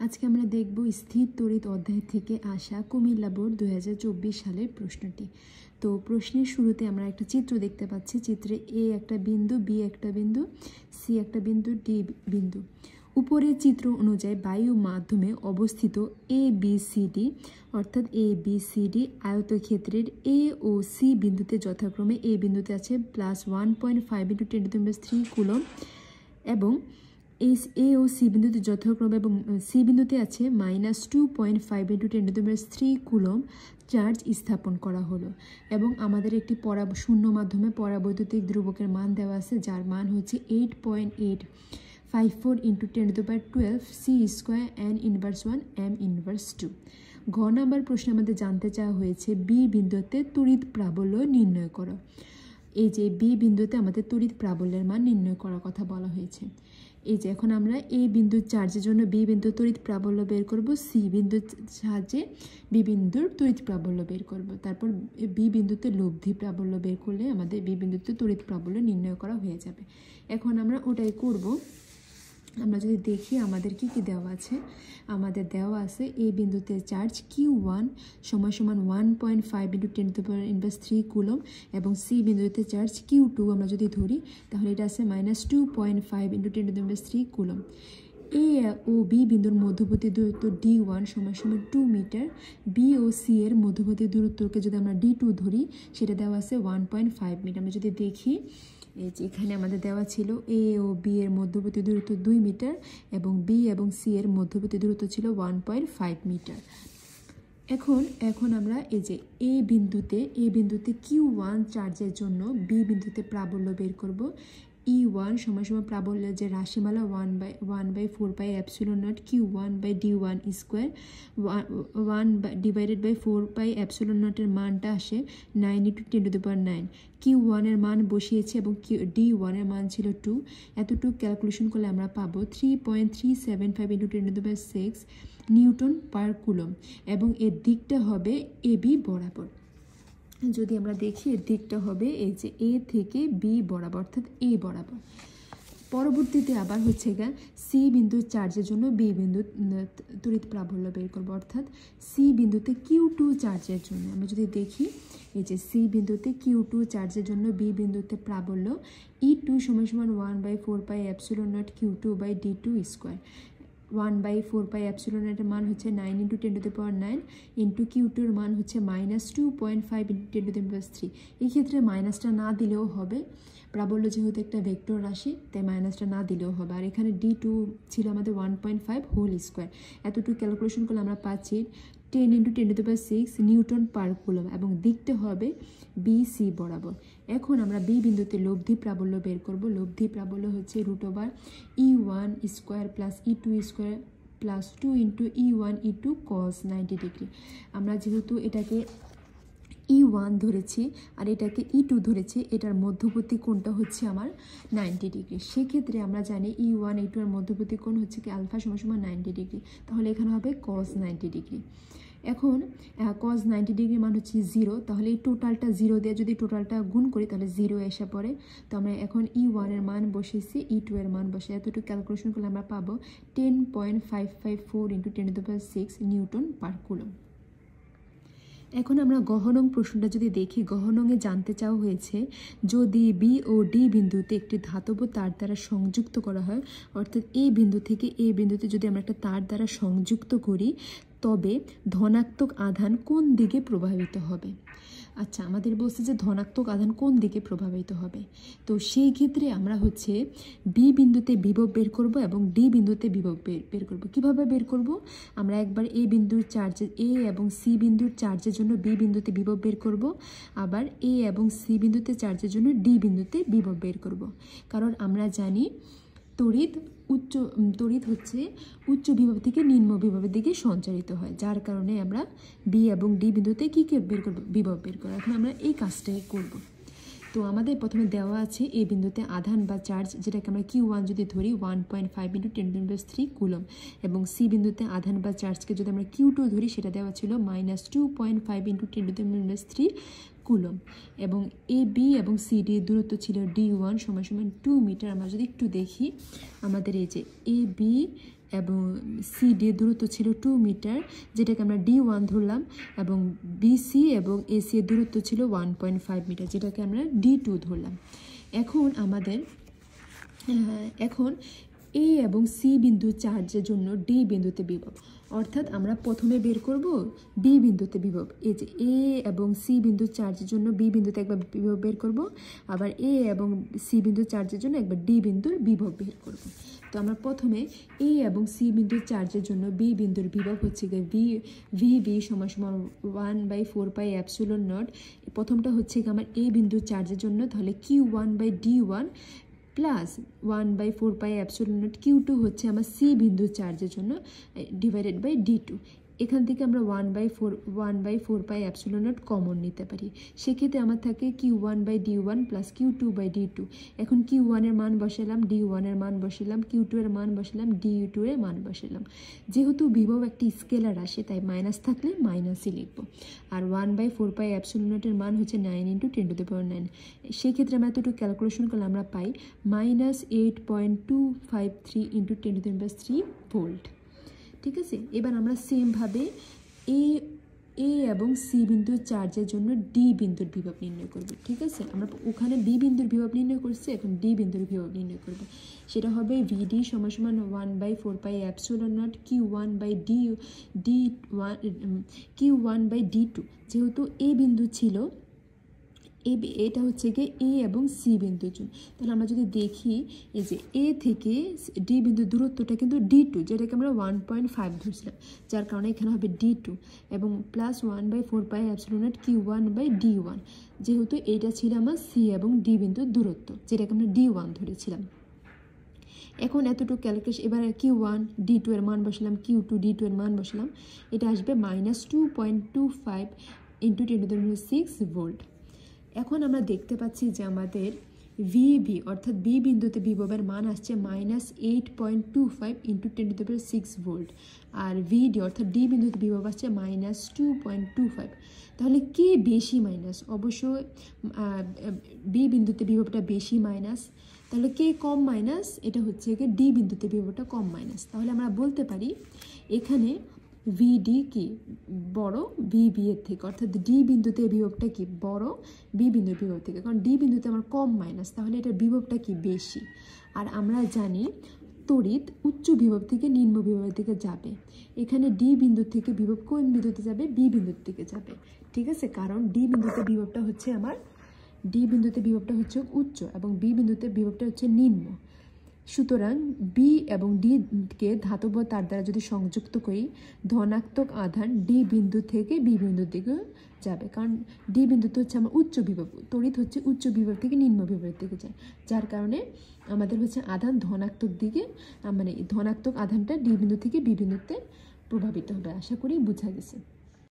আজকে আমরা দেখব স্থির তড়িৎ অধ্যায় থেকে আসা কুমিল্লা বোর্ড 2024 সালের প্রশ্নটি। তো প্রশ্নের শুরুতে আমরা একটা চিত্র দেখতে পাচ্ছি। চিত্রে এ একটা বিন্দু, বি একটা বিন্দু, সি একটা বিন্দু, ডি বিন্দু। উপরের চিত্র অনুযায়ী বায়ু মাধ্যমে অবস্থিত এ বি সি ডি অর্থাৎ এ বি সি ডি আয়তক্ষেত্রের এ ও সি বিন্দুতে যথাক্রমে এ বিন্দুতে আছে +1.5 × 10⁻³ কুলম্ব এবং এ ও সি বিন্দুতে যথাক্রমে এবং সি বিন্দুতে আছে -2.5 × 10⁻³ কুলম্ব চার্জ স্থাপন করা হলো এবং আমাদের একটি শূন্য মাধ্যমে পরাবৈদ্যুতিক ধ্রুবকের মান দেওয়া আছে, যার মান হচ্ছে 8.854 × 10⁻12 c² n−1 m−2। ঘ নাম্বার প্রশ্নে আমাদের জানতে চাওয়া হয়েছে বি বিন্দুতে তড়িৎ প্রাবল্য নির্ণয় করো। এই যে বি বিন্দুতে আমাদের তড়িৎ প্রাবল্যের মান নির্ণয় করার কথা বলা হয়েছে। এই যে এখন আমরা এ বিন্দুর চার্জের জন্য বি বিন্দুর তড়িৎ প্রাবল্য বের করব, সি বিন্দুর সাহায্যে বি বিন্দুর তড়িৎ প্রাবল্য বের করব, তারপর বি বিন্দুতে লব্ধি প্রাবল্য বের করলে আমাদের বি বিন্দুতে তড়িৎ প্রাবল্য নির্ণয় করা হয়ে যাবে। এখন আমরা ওটাই করব। আমরা যদি দেখি আমাদের কি কি দেওয়া আছে, আমাদের দেওয়া আছে এ বিন্দুতে চার্জ Q1 = 1.5 × 10⁻³ কুলম্ব এবং সি বিন্দুতে চার্জ Q2 আমরা যদি ধরি তাহলে এটা আছে -2.5 × 10⁻³ কুলম্ব। এ ও বি বিন্দুর মধ্যবর্তী দূরত্ব D1 = 2 মিটার। বি ও সি এর মধ্যবর্তী দূরত্বকে যদি আমরা D2 ধরি সেটা দেওয়া আছে 1.5 মিটার। আমরা যদি দেখি এই যে এখানে আমাদের দেওয়া ছিল এ ও বি এর মধ্যবর্তী দূরত্ব 2 মিটার এবং বি এবং সি এর মধ্যবর্তী দূরত্ব ছিল 1.5 মিটার। এখন আমরা এই যে এ বিন্দুতে Q1 চার্জের জন্য বি বিন্দুতে প্রাবল্য বের করব। E1 = প্রাবল্যের যে রাশিমালা 1/4πε0 Q1/D1² 1/4πε0 এর মানটা আসে 9 × 10⁹। Q1 এর মান বসিয়েছি এবং D1 এর মান ছিল 2। এতটুকু ক্যালকুলেশন করলে আমরা পাবো 3.375 × 10⁶ নিউটন পার কুলম্ব এবং এর দিকটা হবে এবি বরাবর। যদি আমরা দেখি এর দিকটা হবে এই যে এ থেকে বি বরাবর অর্থাৎ এ বরাবর। পরবর্তীতে আবার হচ্ছে গা সি বিন্দুর চার্জের জন্য বি বিন্দু তড়িৎ প্রাবল্য বের করবো, অর্থাৎ সি বিন্দুতে Q2 চার্জের জন্য আমরা যদি দেখি এই যে সি বিন্দুতে Q2 চার্জের জন্য বি বিন্দুতে প্রাবল্য E2 = 1/4πε0 Q2/D2²। 1/4πε0 এর মান হচ্ছে 9 × 10⁹ ইন্টু Q2 এর মান হচ্ছে -2.5 × 10⁻³ এই ক্ষেত্রে মাইনাসটা না দিলেও হবে, প্রাবল্য যেহেতু একটা ভেক্টর রাশি তাই মাইনাসটা না দিলেও হবে। আর এখানে D2 ছিল আমাদের 1.5 হোল স্কোয়ার। এতটুকু ক্যালকুলেশন করলে আমরা পাচ্ছি 10 × 10⁶ নিউটন পার কুলম্ব এবং দিকটা হবে BC বরাবর। এখন আমরা বি বিন্দুতে লব্ধি প্রাবল্য বের করব। লব্ধি প্রাবল্য হচ্ছে √E1² + E2² + 2 × E1 E2 cos 90°। আমরা যেহেতু এটাকে E1 ধরেছি আর এটাকে E2 ধরেছি, এটার মধ্যবর্তী কোণটা হচ্ছে আমার 90°। সেক্ষেত্রে আমরা জানি E1 E2 এর মধ্যবর্তী কোণ হচ্ছে কি আলফা = 90°, তাহলে এখানে হবে cos 90°। এখন cos 90° মান হচ্ছে 0, তাহলে এই টোটালটা 0 দিয়ে যদি টোটালটা গুণ করি তাহলে 0 এসে পড়ে। তো আমরা এখন E1 এর মান বসেছি, E2 এর মান বসে এতটুকু ক্যালকুলেশন করলে আমরা পাবো 10.554 × 10⁶ নিউটন পার কুলম্ব। এখন আমরা গহনং প্রশ্নটা যদি দেখি, গহনংয়ে জানতে চাওয়া হয়েছে যদি বি ও ডি বিন্দুতে একটি ধাতব তার দ্বারা সংযুক্ত করা হয়, অর্থাৎ এ বিন্দু থেকে এ বিন্দুতে যদি আমরা একটা তার দ্বারা সংযুক্ত করি তবে ধনাত্মক আধান কোন দিকে প্রভাবিত হবে। আচ্ছা, আমাদের বলছে যে ধনাত্মক আধান কোন দিকে প্রভাবিত হবে। তো সেই ক্ষেত্রে আমরা হচ্ছে বি বিন্দুতে বিভব বের করব এবং ডি বিন্দুতে বিভব বের করব। কিভাবে বের করব, আমরা একবার এ বিন্দুর চার্জের এ এবং সি বিন্দুর চার্জের জন্য বি বিন্দুতে বিভব বের করব, আবার এ এবং সি বিন্দুতে চার্জের জন্য ডি বিন্দুতে বিভব বের করব। কারণ আমরা জানি তড়িৎ হচ্ছে উচ্চ বিভব থেকে নিম্ন বিভবের দিকে সঞ্চারিত হয়, যার কারণে আমরা বি এবং ডি বিন্দুতে কী বের করব, বিভব বের করব। এখন আমরা এই কাজটাই করব। তো আমাদের প্রথমে দেওয়া আছে এ বিন্দুতে আধান বা চার্জ, যেটাকে আমরা Q1 যদি ধরি 1.5 × 10⁻³ কুলম্ব এবং সি বিন্দুতে আধান বা চার্জকে যদি আমরা Q2 ধরি সেটা দেওয়া ছিল -2.5 × 10⁻³ কুলম্ব এবং এ বি এবং সি ডি দূরত্ব ছিল D1 = 2 মিটার। আমরা যদি একটু দেখি আমাদের এই যে এ বি এবং CD দূরত্ব ছিল 2 মিটার, যেটাকে আমরা D1 ধরলাম, এবং BC এবং AC এর দূরত্ব ছিল 1.5 মিটার, যেটাকে আমরা D2 ধরলাম। এখন A এবং C বিন্দু চার্জের জন্য D বিন্দুতে বিভব, অর্থাৎ আমরা প্রথমে বের করব B বিন্দুতে বিভব। এই যে A এবং C বিন্দু চার্জের জন্য B বিন্দুতে একবার বিভব বের করব, আবার A এবং C বিন্দু চার্জের জন্য একবার D বিন্দুর বিভব বের করব। তো আমরা প্রথমে A এবং C বিন্দুর চার্জের জন্য B বিন্দুর বিভব হচ্ছে VV = 1/4πε0। প্রথমটা হচ্ছে আমার A বিন্দুর চার্জের জন্য, তাহলে Q1/D1 প্লাস 1/4πε0 Q2 হচ্ছে আমার C বিন্দু চার্জের জন্য ডিভাইডেড বাই D2। এখান থেকে আমরা 1/4πε0 কমন নিতে পারি, সেক্ষেত্রে আমার থাকে Q1/D1 প্লাস Q2/D2। এখন Q1 এর মান বসালাম, D1 এর মান বসালাম, Q2 এর মান বসালাম, D2 এর মান বসালাম। যেহেতু বিভব একটি স্কেলার আসে, তাই মাইনাস থাকলে মাইনাসই লিখব। আর 1/4πε0 এর মান হচ্ছে 9 × 10⁹। সেক্ষেত্রে আমরা এতটুকু ক্যালকুলেশন করলে আমরা পাই -8.253 × 10⁻³ ভোল্ট। ঠিক আছে, এবার আমরা সেমভাবে A এবং C বিন্দুর চার্জের জন্য D বিন্দুর বিভব নির্ণয় করব। ঠিক আছে, আমরা ওখানে B বিন্দুর বিভব নির্ণয় করছি, এখন D বিন্দুর বিভব নির্ণয় করব। সেটা হবে VD = 1/4πε0 Q1/D2। যেহেতু A বিন্দু ছিল, এটা হচ্ছে গিয়ে A এবং C বিন্দুর জন্য। তাহলে আমরা যদি দেখি, এই যে A থেকে D বিন্দুর দূরত্বটা কিন্তু D2, যেটাকে আমরা 1.5 ধরছিলাম, যার কারণে এখানে হবে D2 এবং প্লাস 1/4πε0 Q1/D1, যেহেতু এটা ছিল আমার C এবং D বিন্দুর দূরত্ব, যেটাকে আমরা D1 ধরেছিলাম। এখন এতটুকু ক্যালকুলেশন, এবার Q1 D2 এর মান বসালাম, Q2 D2 এর মান বসালাম, এটা আসবে -2.25 × 10⁶ ভোল্ট। এখন আমরা দেখতে পাচ্ছি যে আমাদের VB অর্থাৎ B বিন্দুতে বিভবের মান আসছে -8.25 × 10⁶ ভোল্ট, আর VD অর্থাৎ D বিন্দুতে বিভব আসছে -2.25। তাহলে কে বেশি মাইনাস? অবশ্যই B বিন্দুতে বিভবটা বেশি মাইনাস। তাহলে কে কম মাইনাস? এটা হচ্ছে গিয়ে D বিন্দুতে বিভবটা কম মাইনাস। তাহলে আমরা বলতে পারি এখানে VD কি বড় VB এর থেকে, অর্থাৎ D বিন্দুতে বিভবটা কি বড় B বিন্দুর বিভব থেকে, কারণ D বিন্দুতে আমার কম মাইনাস, তাহলে এটার বিভবটা কি বেশি। আর আমরা জানি তড়িৎ উচ্চ বিভব থেকে নিম্ন বিভবের দিকে যাবে, এখানে D বিন্দু থেকে বিভব কোন বিন্দুতে যাবে? B বিন্দুর দিকে যাবে। ঠিক আছে, কারণ D বিন্দুতে বিভবটা হচ্ছে আমার উচ্চ এবং B বিন্দুতে বিভবটা হচ্ছে নিম্ন। সুতরাং B এবং D কে ধাতব তার দ্বারা যদি সংযুক্ত করি, ধনাত্মক আধান D বিন্দু থেকে B বিন্দুর দিকে যাবে, কারণ D বিন্দুতে হচ্ছে আমার উচ্চ বিভব, তড়িৎ হচ্ছে উচ্চ বিভব থেকে নিম্ন বিভবের দিকে যায়, যার কারণে আমাদের হচ্ছে আধান ধনাত্মক দিকে, মানে ধনাত্মক আধানটা D বিন্দু থেকে B বিন্দুতে প্রভাবিত হবে। আশা করি বোঝা গেছে।